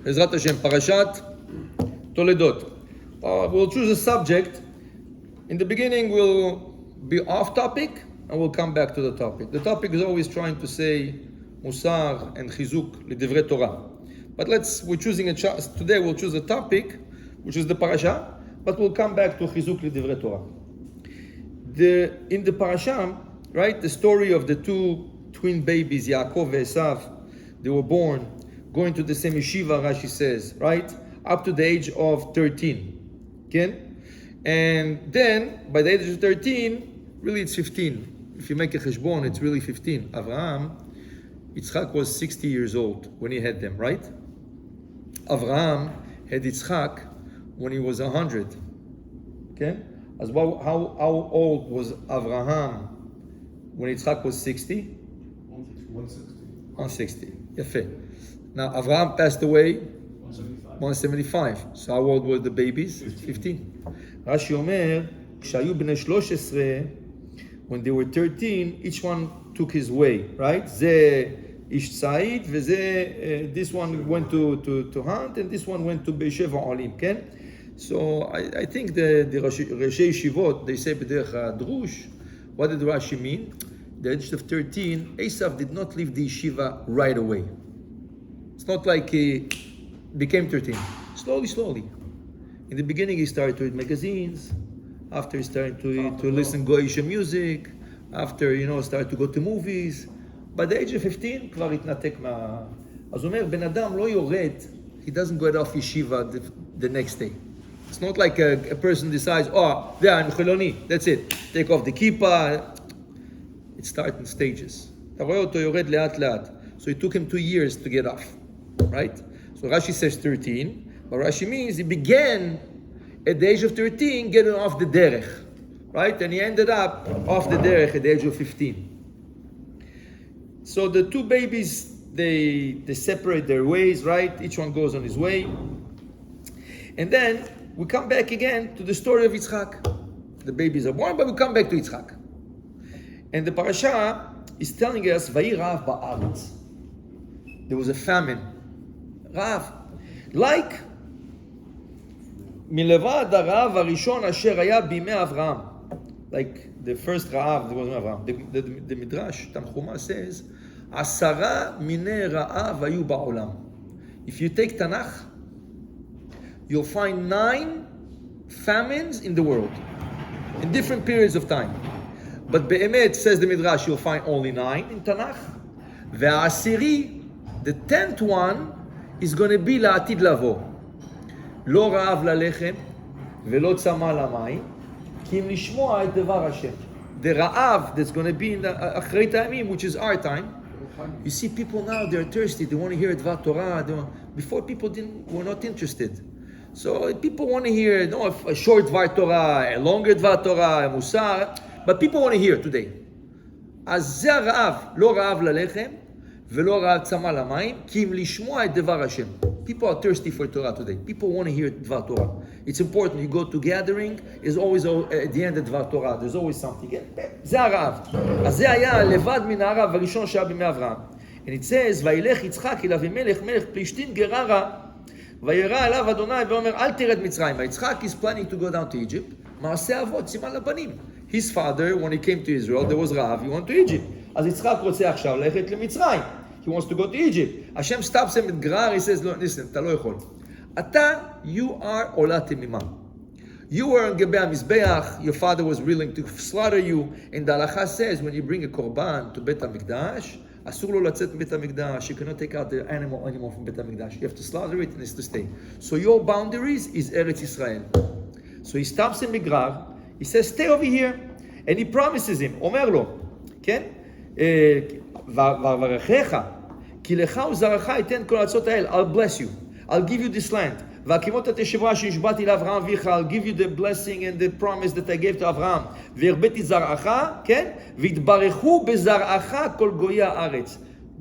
Ezrat Hashem, Parashat Toledot. We'll choose a subject. In the beginning, we'll be off topic, and we'll come back to the topic. The topic is always trying to say Musar and Chizuk l'divrei Torah. But we're choosing today we'll choose a topic, which is the Parasha, but we'll come back to Chizuk l'divrei Torah. In the Parasha, right, the story of the two twin babies, Yaakov and Esav, they were born, going to the same yeshiva, Rashi says, right, up to the age of 13. Okay? And then, by the age of 13, really it's 15. If you make a cheshbon, it's really 15. Avraham, Yitzchak was 60 years old when he had them, right? Avraham had Yitzchak when he was 100. Okay? As well, how old was Avraham when Yitzchak was 60? 160. 160. Yafeh. Now, Avraham passed away 175. So how old were the babies? 15. Rashi Omer, כשהיו בני 13, when they were 13, each one took his way, right? זה איש צעיד, this one went to hunt, and this one went to Be'esheva Olim, כן? So I think the Rashi Yeshivot, they say בדרך הדרוש, what did Rashi mean? The age of 13, Esav did not leave the yeshiva right away. It's not like he became 13. Slowly. In the beginning, he started to read magazines. After he started to listen Goyish music. After, started to go to movies. By the age of 15, כבר התנתק מה... אז הוא אומר, בן אדם לא יורד, he doesn't go off yeshiva the next day. It's not like a person decides, there, I'm Cheloni, that's it. Take off the kippah. It starts in stages. אתה רואה אותו יורד לאט לאט. So it took him 2 years to get off. Right? So Rashi says 13, but Rashi means he began at the age of 13 getting off the derech, right? And he ended up off the derech at the age of 15. So the two babies, they separate their ways, right? Each one goes on his way. And then we come back again to the story of Yitzchak. The babies are born, but we come back to Yitzchak. And the parasha is telling us, Vayi Rav ba'aretz. There was a famine. Rav. Like מלבד הרעב הראשון אשר היה בימי אברהם. Like the first רעב, there was no Avraham. The Midrash, Tanchuma says, 10 מיני רעב היו בעולם. If you take Tanakh, you'll find 9 famines in the world, in different periods of time. But באמת, says the Midrash, you'll find only 9 in Tanakh. והעשירי, the 10th one, is going to be לעתיד לבוא. לא רעב ללחם ולא צמא למים, כי אם לשמוע את דבר השם. The רעב that's going to be in the אחרית הימים, which is our time. You see people now, they're thirsty, they want to hear דבר Torah. Before people were not interested. So people want to hear a short דבר Torah, a longer דבר Torah, a מוסר, but people want to hear today. אז זה הרעב, לא רעב ללחם, ולא רעב צמא למים, כי אם לשמוע את דבר השם. People are thirsty for Torah today. People want to hear דבר Torah. It's important. You go to gathering, there's always at the end of דבר Torah. There's always something. זה הרעב. אז זה היה לבד מן הרעב הראשון שהיה בימי אברהם. And it says, וילך יצחק אל אבימלך מלך פלישתים גררה, וירא אליו אדוני ואומר, אל תרד מצרימה. יצחק is planning to go down to Egypt. מעשה אבות, סימן לבנים. His father, when he came to Israel, there was רעב, he went to Egypt. אז יצחק רוצה עכשיו ללכת למצרים. He wants to go to Egypt. Hashem stops him at Gerar. He says, listen, אתה לא יכול. אתה, you are עולה תמימה. You were on Gebei HaMizbeach. Your father was willing to slaughter you. And the halacha says, when you bring a korban to Bet HaMikdash, אסור לו לצאת מבית המקדש. You cannot take out the animal anymore from Bet HaMikdash. You have to slaughter it and it's to stay. So your boundaries is Eretz Yisrael. So he stops him at Gerar. He says, stay over here. And he promises him, אומר לו, כן? ואברכך, כי לך וזרעך ייתן כל ארצות האל. I'll bless you. I'll give you this land. והקימות את השבועה שנשבעתי לאברהם אביך. I'll give you the blessing and the promise that I gave to אברהם. והרביתי זרעך, כן? והתברכו בזרעך כל גויי הארץ.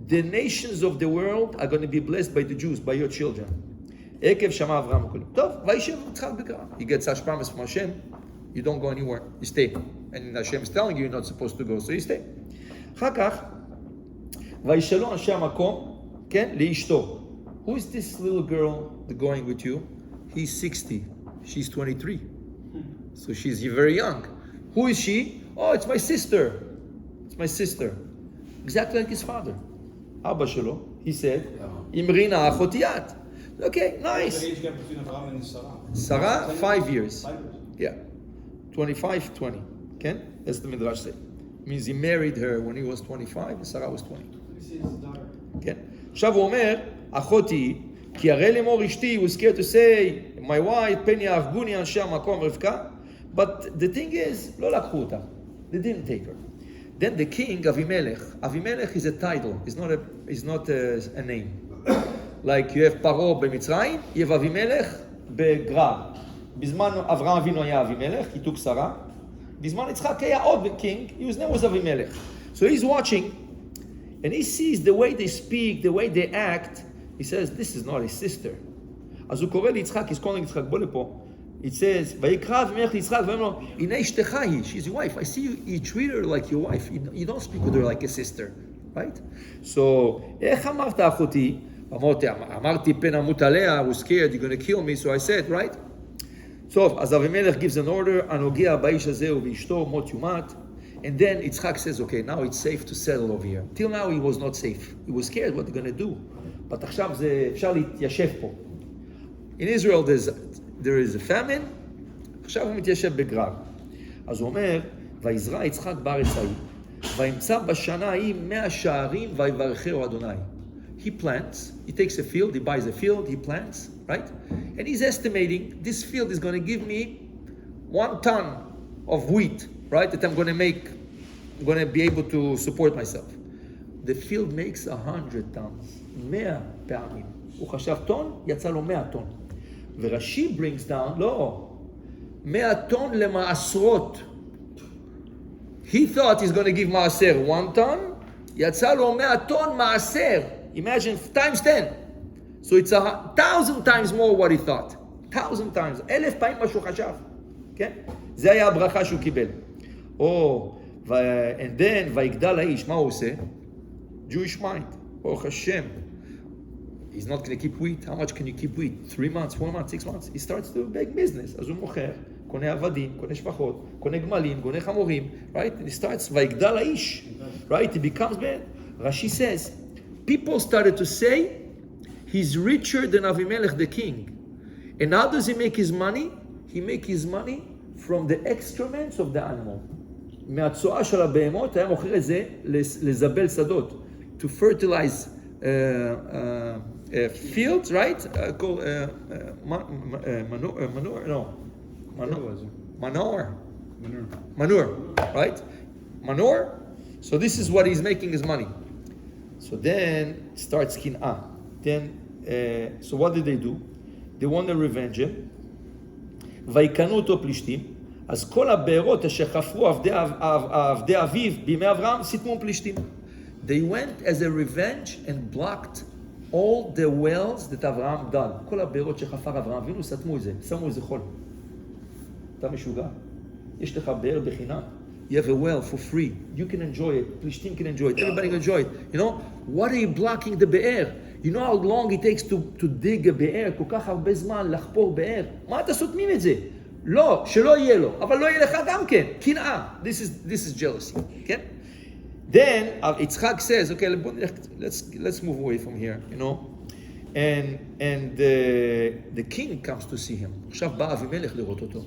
The nations of the world are going to be blessed by the Jews, by your children. עקב שמע אברהם וכולם. טוב, וישב יצחק בגרר. He gets such promise from Hashem. You don't go anywhere. You stay. And Hashem is telling you you're not supposed to go, so you stay. אחר כך, וישאלו אנשי המקום, כן, לאשתו. Who is this little girl going with you? He's 60. She's 23. So she's very young. Who is she? Oh, it's my sister. It's my sister. Exactly like his father. Abba Shelo, he said, Imrina achotiyat. Okay, nice. What's the age gap between Abraham and Sarah? Sarah, 5 years. 5 years. Yeah. 25, 20. Okay? That's the Midrash say. Means he married her when he was 25 and Sarah was 20. This is his daughter. כן? עכשיו הוא אומר, אחותי, כי הרי לאמור אשתי, הוא scared to say, my wife, פן יהרגוני אנשי המקום רבקה, but the thing is, לא לקחו אותה. They didn't take her. Then the king, Avimelech is a title, it's not a name. Like you have פרעה במצרים, you have אבימלך בגרר. בזמן אברהם אבינו היה אבימלך, he took שרה. בזמן יצחק היה עוד king, his name was אבימלך. So he's watching, and he sees the way they speak, the way they act. He says, this is not his sister. אז הוא קורא ליצחק, he's calling יצחק, בוא לפה. It says, ויקרא אבימלך ליצחק, ואומר לו, הנה אשתך היא, she's your wife. I see you treat her like your wife. You don't speak with her like a sister. Right? So, איך אמרת אחותי? אמרתי פן אמות עליה, I was scared, you're going to kill me, so I said, right? So, אז אבימלך gives an order, הנוגע באיש הזה ובאשתו מות יומת. And then Yitzchak says, okay, now it's safe to settle over here. Till now he was not safe. He was scared what they're going to do. But עכשיו זה אפשר להתיישב פה. In Israel there is a famine, עכשיו הוא מתיישב בגרר. אז הוא אומר, ויזרע יצחק בארץ ההיא, וימצא בשנה ההיא 100 שערים, ויברכהו אדוני. He plants, he takes a field, he buys a field, he plants, right? And he's estimating, this field is going to give me 1 ton of wheat, right? That I'm going to be able to support myself. The field makes 100 tons, 100 פעמים. הוא חשב טון, יצא לו 100 טון. ורש"י brings down, לא, 100 טון למעשרות. He thought he's going to give מעשר 1 ton, יצא לו 100 טון מעשר. Imagine times 10. So it's 1,000 times more what he thought. 1,000 times. 1,000 פעמים מה שהוא חשב. כן? זה היה הברכה שהוא קיבל. And then, ויגדל האיש, מה הוא עושה? Jewish mind. ברוך השם. He's not going to keep wheat. How much can you keep wheat? 3 months, 4 months, 6 months. He starts to big business. אז הוא מוכר, קונה עבדים, קונה שפחות, קונה גמלים, קונה חמורים, right? And he starts, ויגדל האיש. Right? He becomes bad. Rashi says, people started to say, he's richer than Avimelech the king. And how does he make his money? He makes his money from the excrements of the animal. מהצואה של הבהמות היה מוכר את זה לזבל שדות. To fertilize fields, right? Called manure, right? Manure. So this is what he's making his money. So then starts kin'ah. Then, so what did they do? They want to revenge him. ויקנו אותו פלישתים. אז כל הבארות אשר חפרו עבדי אביו בימי אברהם סיתמו פלישתים. They went as a revenge and blocked all the wells that אברהם dug. כל הבארות שחפר אברהם אבינו סתמו את זה, שמו איזה חול. אתה משוגע. יש לך באר בחינם. You have a well for free. You can enjoy it. פלישתים can enjoy it. Everybody can enjoy it. You know, what are you blocking the באר? You know how long it takes to dig a באר? כל כך הרבה זמן לחפור באר. מה אתה סותמים את זה? לא, שלא יהיה לו, אבל לא יהיה לך גם כן. קנאה. This is jealousy. כן? Then Yitzchak says, okay, let's move away from here, you know. And the king comes to see him. עכשיו בא אבימלך לראות אותו.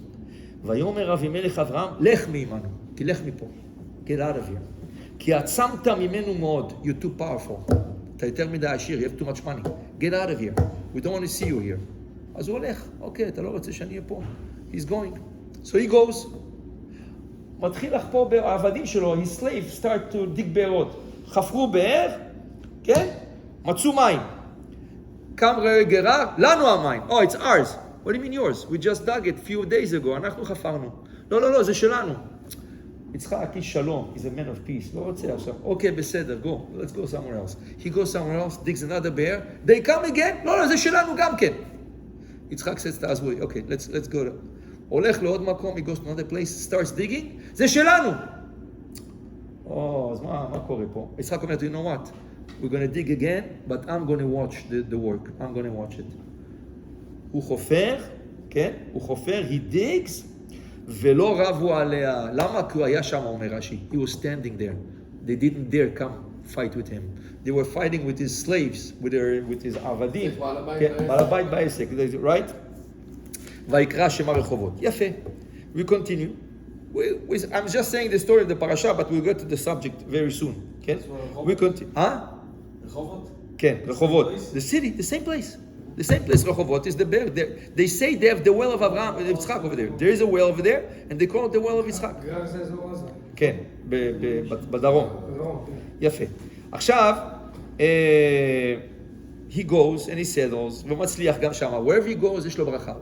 ויאמר אבימלך אברהם, לך מעמנו, כי לך מפה. Get out of here. כי עצמת ממנו מאוד. You're too powerful. אתה יותר מדי עשיר, you have too much money. Get out of here. We don't want to see you here. אז הוא הולך, אוקיי, אתה לא רוצה שאני אהיה פה. He's going. So he goes. מתחיל לחפור בעבדים שלו, his slaves start to dig בארות. חפרו באר, כן? מצאו מים. קם גרר, לנו המים. Oh, it's ours. What do you mean yours? We just dug it a few days ago. אנחנו חפרנו. לא, זה שלנו. יצחק איש שלום. He's a man of peace. לא רוצה עכשיו. אוקיי, בסדר, go. Let's go somewhere else. He goes somewhere else, digs another bear. They come again? לא, זה שלנו גם כן. יצחק says, תעזבו, okay, let's go. הולך לעוד מקום, he goes to another place, starts digging. זה שלנו. אז מה קורה פה? יצחק אומר, you know what? we're going to dig again, but I'm going to watch the work. I'm going to watch it. הוא חופר, כן? הוא חופר, he digs, ולא רבו עליה. למה? כי הוא היה שם, אומר רש"י. He was standing there. They didn't dare come fight with him. They were fighting with his slaves, with his עבדים. בעל הבית בעסק, right? ויקרא שם הרחובות. יפה. We continue. I'm just saying the story of the parasha, but we'll get to the subject very soon. Okay? We continue. רחובות? כן, רחובות. The city, the same place. The same place, Rehovot, is the bear. They say they have the well of Abraham, Yitzchak over there. There is a well over there, and they call it the well of Yitzchak. כן, בדרום. יפה. עכשיו, he goes and he settles, ומצליח גם שם. Wherever he goes, יש לו ברכה.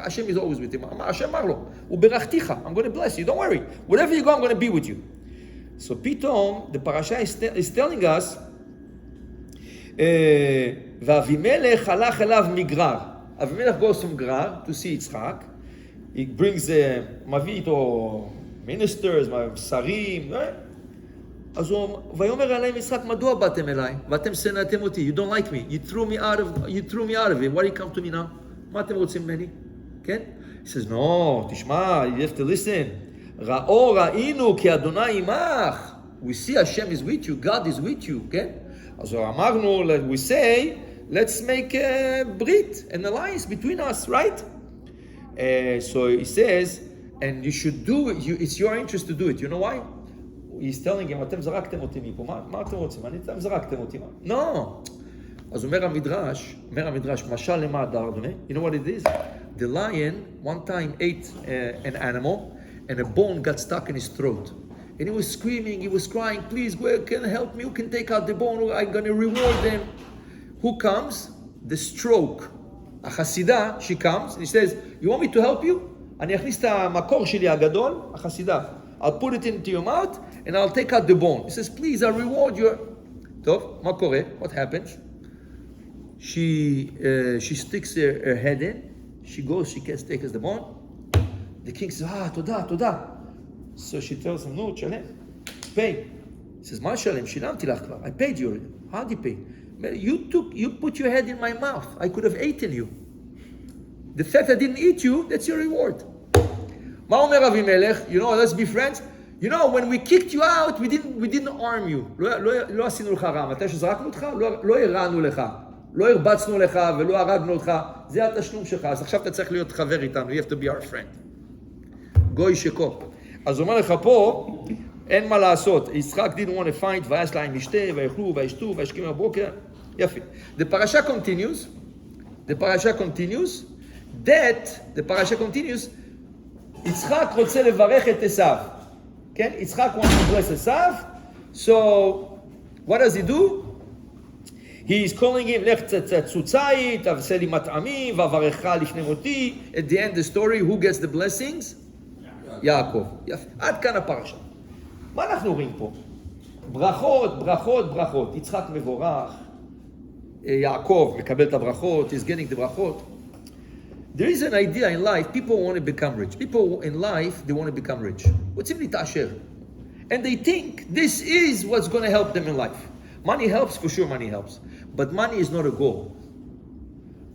Hashem is always with him. Hashem אמר לו, וברכתיך, I'm going to bless you, don't worry. Wherever you go, I'm going to be with you. So פתאום, the parasha is telling us, ואבימלך הלך אליו מגרר. אבימלך goes from גרר to see יצחק. He brings, מביא איתו ministers, שרים. אז הוא, ויאמר עליהם יצחק, מדוע באתם אליי? ואתם שנאתם אותי. You don't like me. You threw me out of it. Why do you come to me now? מה אתם רוצים ממני? כן? He says, no, תשמע, you have to listen. ראינו כי אדוני עמך. We see Hashem is with you. God is with you. כן? אז אמרנו, we say, let's make a brit, an alliance between us, right? So he says, and you should do it, it's your interest to do it. You know why? He's telling him, אתם זרקתם אותי מפה, מה אתם רוצים? אתם זרקתם אותי, מה? No! אז אומר המדרש, משל למה הדר, אדוני? You know what it is? The lion one time ate an animal, and a bone got stuck in his throat. And he was screaming, he was crying, please, where can help me? Who can take out the bone? I'm going to reward them. Who comes? The stroke. A Hasidah, she comes, and he says, you want me to help you? אני אכניס את המקור שלי הגדול, החסידה. I'll put it into your mouth, and I'll take out the bone. He says, please, I'll reward you. טוב, מה קורה? What happens? She sticks her head in, she goes, she takes the bone. The king says, תודה. So she tells him, no, תשלם, pay. He says, מה שלם? שילמתי לך כבר. I paid you already. How did you pay? You put your head in my mouth. I could have eaten you. The fact I didn't eat you, that's your reward. מה אומר אבימלך? You know, let's be friends. You know, when we kicked you out, we didn't arm you. לא עשינו לך רע. מתי שזרקנו אותך, לא הרענו לך. לא הרבצנו לך ולא הרגנו אותך. זה התשלום שלך. אז עכשיו אתה צריך להיות חבר איתנו. You have to be our friend. גוי שקו. אז הוא אומר לך פה, אין מה לעשות. יצחק didn't want to fight, ויעש להם משתה, ויאכלו, וישתו, וישכימו בבוקר. יפה. The parasha continues. The parasha continues. יצחק רוצה לברך את עשיו. כן? יצחק wants to bless עשיו. So, what does he do? He is calling him, לך צצו ציד, תעשה לי מטעמים, ואברך לפני מותי. At the end of the story, who gets the blessings? יעקב. יפה. עד כאן הפרשה. מה אנחנו רואים פה? ברכות. יצחק מבורך. יעקב מקבל את הברכות. He's getting the ברכות. There is an idea in life, people want to become rich. People in life, they want to become rich. רוצים להתעשר. And they think this is what's going to help them in life. Money helps, for sure money helps. But money is not a goal.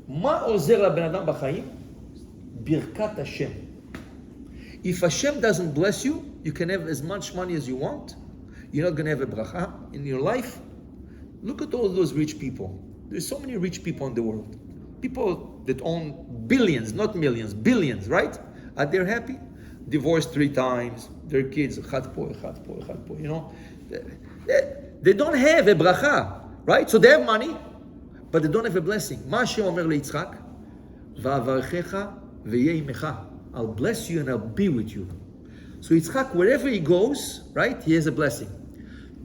מה עוזר לבן אדם בחיים? ברכת השם. If Hashem doesn't bless you, you can have as much money as you want. You're not going to have a bracha in your life. Look at all those rich people. There's so many rich people in the world. People that own billions, not millions, billions, right? Are they happy? Divorced 3 times, their kids, אחד פה, you know? They don't have a bracha, right? So they have money, but they don't have a blessing. מה השם אומר ליצחק? ואברכך ויהיה עמך. I'll bless you and I'll be with you. So Yitzchak, wherever he goes, right, he has a blessing.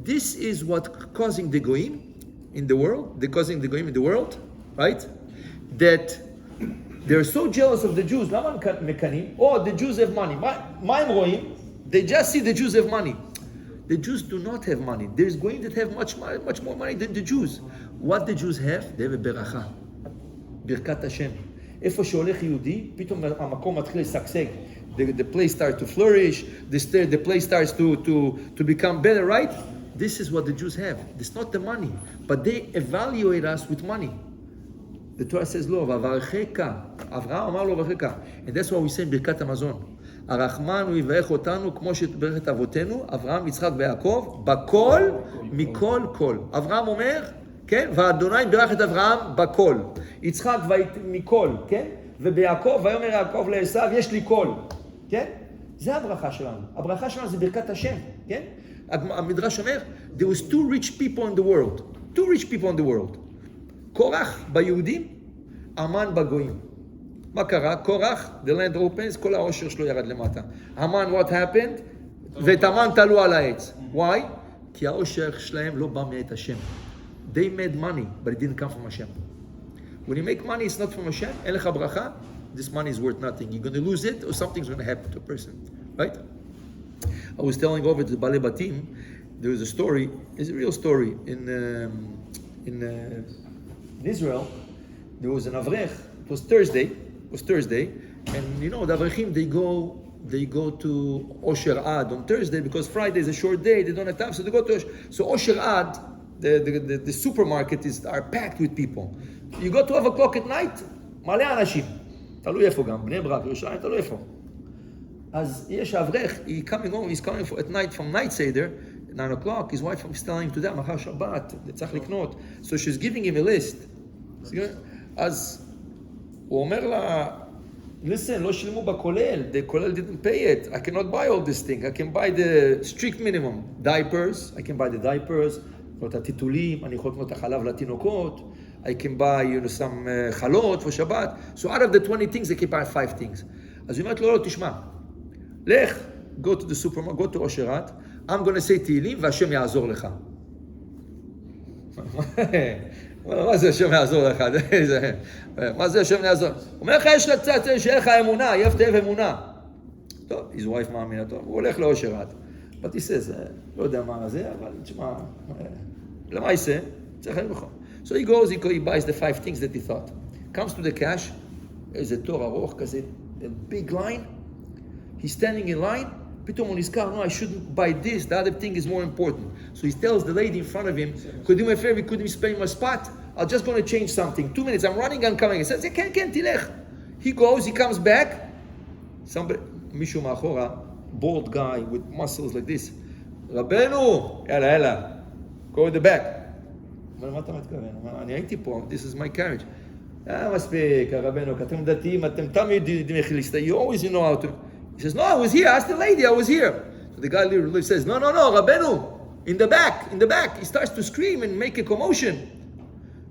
This is what causing the goyim in the world, right? That they're so jealous of the Jews. למה מקנאים? Oh, the Jews have money. מה הם רואים? They just see the Jews have money. The Jews do not have money. There's going to have much more money than the Jews. What the Jews have? They have a beracha. ברכת השם. איפה שהולך יהודי, פתאום המקום מתחיל לשגשג. The place starts to flourish, the place starts to become better, right? This is what the Jews have. It's not the money, but they evaluate us with money. The Torah says, "Lo, v'avarchecha." Avraham אמר לו "ואברכך." And that's why we say ברכת המזון. הרחמן הוא יברך אותנו כמו שברך את אבותינו, אברהם, יצחק ויעקב, בכל, מכל, כל. אברהם אומר, כן? ואדוני ברך את אברהם בכל. יצחק מכל, כן? וביעקב, ויאמר יעקב לעשיו, יש לי כל. כן? זה הברכה שלנו. הברכה שלנו זה ברכת השם, כן? המדרש אומר, there was two rich people in the world. Two rich people in the world. קורח ביהודים, המן בגויים. מה קרה? קורח, the land opens, כל העושר שלו ירד למטה. המן, what happened? ואת המן תלו על העץ. Why? כי העושר שלהם לא בא מאת השם. They made money, but it didn't come from Hashem. When you make money, it's not from Hashem. אין לך ברכה, this money is worth nothing. You're going to lose it, or something's going to happen to a person. Right? I was telling over to the Balei Batim, there was a story, it's a real story, in Israel, there was an avrech, it was Thursday, and you know, the avrechim, they go to Osher Ad on Thursday, because Friday is a short day, they don't have time, so they go to Osher Ad, the supermarket are packed with people. You go 12 o'clock at night, מלא אנשים. תלוי איפה גם, בני ברק, ירושלים, תלוי איפה. אז יש אברך, he's coming at night from night seder, 9 o'clock, his wife is telling him to them, מחר שבת, צריך לקנות. So she's giving him a list. אז הוא אומר לה, listen, לא שילמו בכולל, the כולל didn't pay it, I cannot buy all this thing, I can buy the strict minimum, diapers, I can buy the diapers, לקנות הטיטולים, אני יכול לקנות החלב לתינוקות, I can buy, some חלות for שבת, so out of the 20 things, I can buy 5 things. אז היא אומרת לו, לא, תשמע, לך, go to the supermarket, go to אושרת, I'm going to say תהילים והשם יעזור לך. מה זה השם יעזור לך? מה זה השם יעזור? הוא אומר לך, יש לך קצת, שיהיה לך אמונה, יהיה תאב אמונה. טוב, his wife מאמינה טוב, הוא הולך לאושרת. but he says, לא יודע מה זה, אבל תשמע, למה יעשה? צריך לבחור. So he goes, he buys the 5 things that he thought. Comes to the cash, איזה תור ארוך כזה, a big line. He's standing in line, פתאום הוא נזכר, no, I shouldn't buy this, the other thing is more important. So he tells the lady in front of him, could you do me a favor, could you spare me a spot? I'm just going to change something. 2 minutes, I'm running, I'm coming. He says, כן, תלך. He goes, he comes back. Somebody, מישהו מאחורה, bald guy with muscles like this. רבנו, יאללה, go to the back. אומר, מה אתה מתכוון? אני הייתי פה, this is my carriage. מספיק, הרבנו, אתם דתיים, אתם תמיד יודעים איך להסתכל. You always know how to... He says, no, I was here. Ask the lady, I was here. So the guy literally says, no, Rabbeinu, in the back. He starts to scream and make a commotion.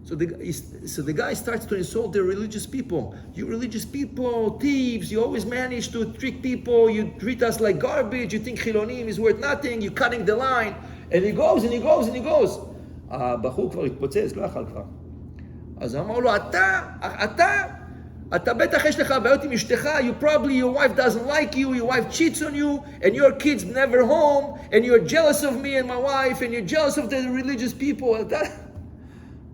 So the guy starts to insult the religious people. You religious people, thieves, you always manage to trick people. You treat us like garbage. You think Chilonim is worth nothing. You're cutting the line. And he goes. הבחור כבר התפוצץ, לא יכל כבר. אז אמר לו, אתה בטח יש לך בעיות עם אשתך, your wife doesn't like you, your wife cheats on you, and your kids never home, and you're jealous of me and my wife, and you're jealous of the religious people.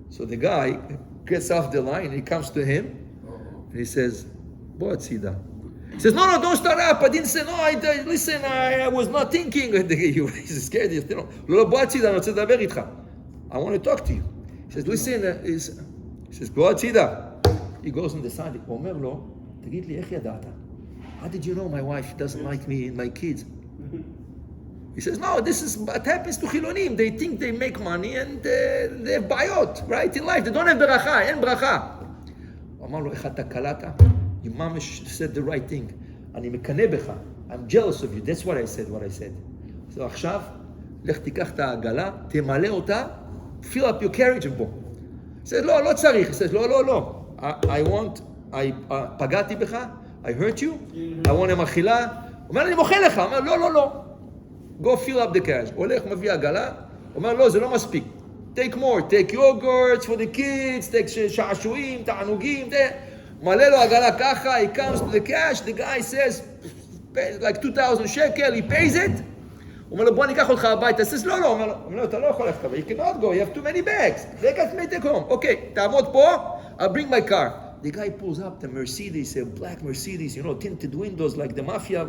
So the guy gets off the line, he comes to him, and he says, בוא הצידה. He says, no, don't start up, I didn't say, no, listen, I was not thinking. He's scared, לא, בוא הצידה, אני רוצה לדבר איתך. I want to talk to you. He says, listen, he says, בוא הצידה. He goes on the side, הוא אומר לו, תגיד לי, איך ידעת? How did you know my wife doesn't like me and my kids? He says, no, this is what happens to חילונים. They think they make money and they have בעיות, right, in life. They don't have ברכה, אין ברכה. הוא אמר לו, איך אתה קלטת? You ממש said the right thing. אני מקנא בך. I'm jealous of you. That's what I said. So עכשיו, לך תיקח את העגלה, תמלא אותה, fill up your carriage and בוא. He says, לא צריך. He says, לא. פגעתי בך, I hurt you, I want למחילה, הוא אומר, אני מוחה לך, הוא אומר, לא, go fill up the cash, הולך, מביא עגלה, הוא אומר, לא, זה לא מספיק, take more, take yogurts for the kids, take שעשועים, תענוגים, מלא לו עגלה ככה, he comes to the cash, the guy says, like 2,000 shekel, he pays it, הוא אומר לו, בוא ניקח אותך הביתה, he says, לא, הוא אומר לו, אתה לא יכול ללכת, you cannot go, you have too many bags, take home, okay, תעמוד פה, I'll bring my car. The guy pulls up the Mercedes, a black Mercedes, tinted windows like the mafia.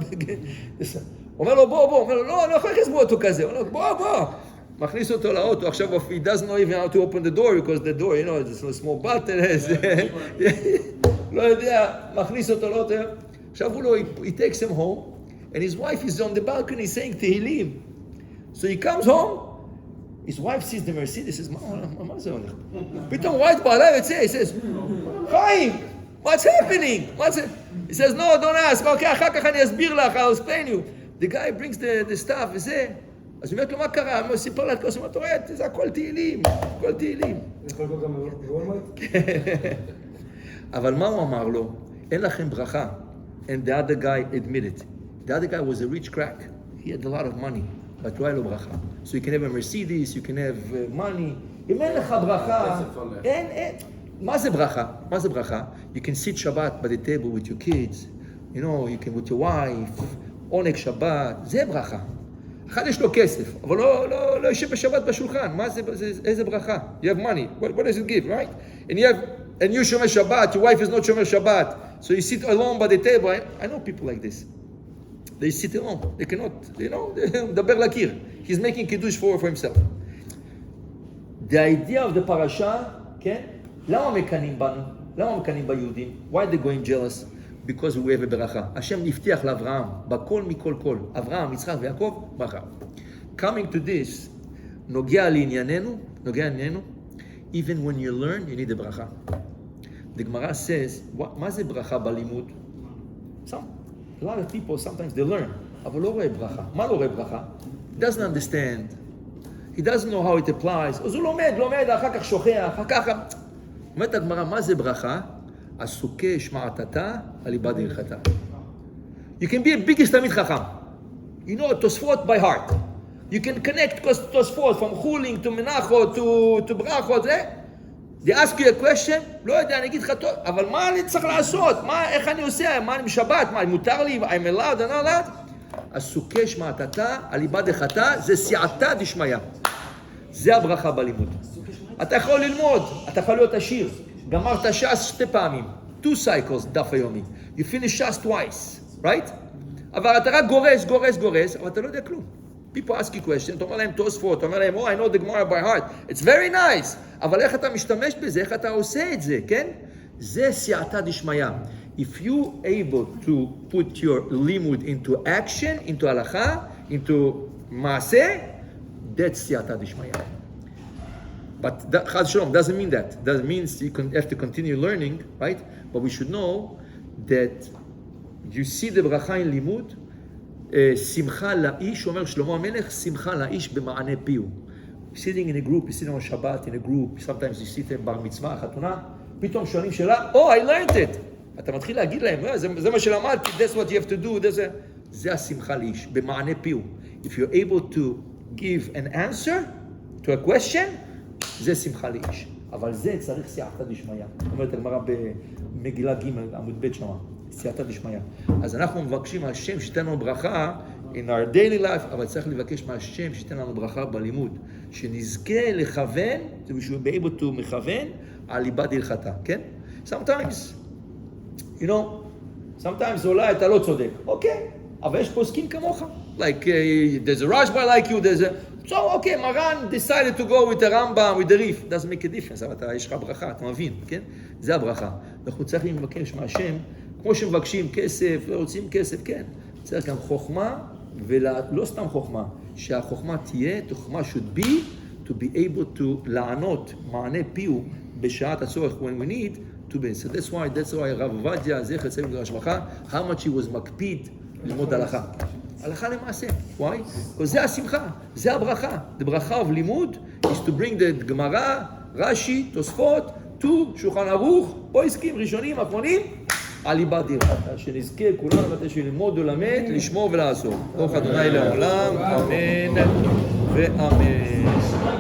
אומר לו, בוא. אומר לו, לא יכול להכניס בו אותו כזה. אומר לו, בוא. מכניס אותו לאוטו, עכשיו he doesn't know even how to open the door, because the door, you know, it's a small button, לא יודע, מכניס אותו לאוטו, עכשיו הוא לא, he takes him home, and his wife is on the balcony saying תהילים. So he comes home, his wife sees the Mercedes, says, מה זה הולך? פתאום רואה את בעלה יוצא, he says, חיים, what's happening? He says, no, don't ask, okay, אחר כך אני אסביר לך, I'll explain you. The guy brings the stuff, וזה, אז הוא אומר לו, מה קרה? הוא סיפר לה את כוס, הוא אומר, זה הכל תהילים, הכל תהילים. יכול להיות גם בוולמרט? אבל מה הוא אמר לו? אין לכם ברכה. And the other guy admitted. The other guy was a rich crack. He had a lot of money. but לא היה לו ברכה. So you can have a Mercedes, you can have money. אם אין לך ברכה, אין. מה זה ברכה? מה זה ברכה? You can sit Shabbat by the table with your kids, you know, you can with your wife, עונג שבת, זה ברכה. אחד יש לו כסף, אבל לא יושב בשבת בשולחן. מה זה, איזה ברכה? You have money. What does it give, right? And you shomer Shabbat, your wife is not shomer Shabbat, so you sit alone by the table. I know people like this. They sit alone. They cannot, you know, דבר לקיר. He's making kiddush for himself. The idea of the parasha, כן? למה מקנים בנו? למה מקנים ביהודים? Why they going jealous? Because we have a ברכה. השם הבטיח לאברהם, בכל מכל כל. אברהם, יצחק ויעקב, ברכה. Coming to this, נוגע לענייננו, even when you learn, you need a ברכה. The Gemara says, מה זה ברכה בלימוד? A lot of people, sometimes they learn, אבל לא רואה ברכה. מה לא רואה ברכה? He doesn't understand. He doesn't know how it applies. אז הוא לומד, אחר כך שוכח, אחר כך... אומרת הגמרא, מה זה ברכה? הסוכה שמעתתה, על איבד הלכתה. You can be a biggest תלמיד חכם. You know תוספות by heart. You can connect תוספות from חולין to מנחות to ברכות. They ask you a question, לא יודע, אני אגיד לך טוב, אבל מה אני צריך לעשות? איך אני עושה? מה אני משבת? מה, מותר לי? I'm allowed, I'm not allowed? הסוכה שמעתתה, על איבד הלכתה, זה סייעתא דשמיא. זה הברכה בלימוד. אתה יכול ללמוד, אתה יכול להיות עשיר. גמרת ש"ס 2 פעמים. 2 cycles, דף היומי. You finish ש"ס twice, right? אבל אתה רק גורס, אבל אתה לא יודע כלום. People ask you questions, אתה אומר להם תוספות, אתה אומר להם, I know the Gemara by heart. It's very nice. אבל איך אתה משתמש בזה, איך אתה עושה את זה, כן? זה סייעתא דשמיא. If you able to put your לימוד into action, into הלכה, into מעשה, that's סייעתא דשמיא. But that, Chaz Shalom, doesn't mean that. That means you have to continue learning, right? But we should know that you see the bracha in limud, simcha לאיש, אומר שלמה המלך, simcha לאיש במענה פיו. Sitting in a group, you're sitting on Shabbat in a group, sometimes you sit in בר מצווה, חתונה, פתאום שואלים שאלה, I learned it. אתה מתחיל להגיד להם, זה מה שלמדתי, that's what you have to do, זה השמחה לאיש, במענה פיו. If you're able to give an answer to a question, זה שמחה לאיש. אבל זה צריך סייעתא דשמיא. אומרת הגמרא במגילה ג' עמוד ב' שמה. סייעתא דשמיא. אז אנחנו מבקשים מהשם שייתן לנו ברכה in our daily life, אבל צריך לבקש מהשם שייתן לנו ברכה בלימוד. שנזכה לכוון, זה בשביל be able to מכוון, על איבד הלכתה, כן? Sometimes, you know, sometimes אולי אתה לא צודק. אוקיי, אבל יש פוסקים כמוך. Like, there's a Rashba like you, there's a... So, okay, Maran decided to go with the Rambam, with the Rif. Doesn't make a difference, אבל יש לך ברכה, אתה מבין, כן? זה הברכה. אנחנו צריכים לבקש מהשם, כמו שמבקשים כסף, לא רוצים כסף, כן. צריך גם חוכמה, ולא סתם חוכמה, שהחוכמה תהיה, חוכמה should be, to be able to לענות מענה פיו בשעת הצורך, when we need to be. So that's why הרב עובדיה, זכר צדיק וקדוש לברכה, how much he was מקפיד ללמוד הלכה. הלכה למעשה. Why? Because זה השמחה, זה הברכה. The ברכה of לימוד is to bring the גמרא, רש"י, תוספות, to שולחן ערוך, פוסקים ראשונים, אחרונים, על איבד הלכתה. שנזכה כולנו מתי ללמוד ולמד, לשמור ולעשות. ברוך ה' לעולם, אמן ואמן.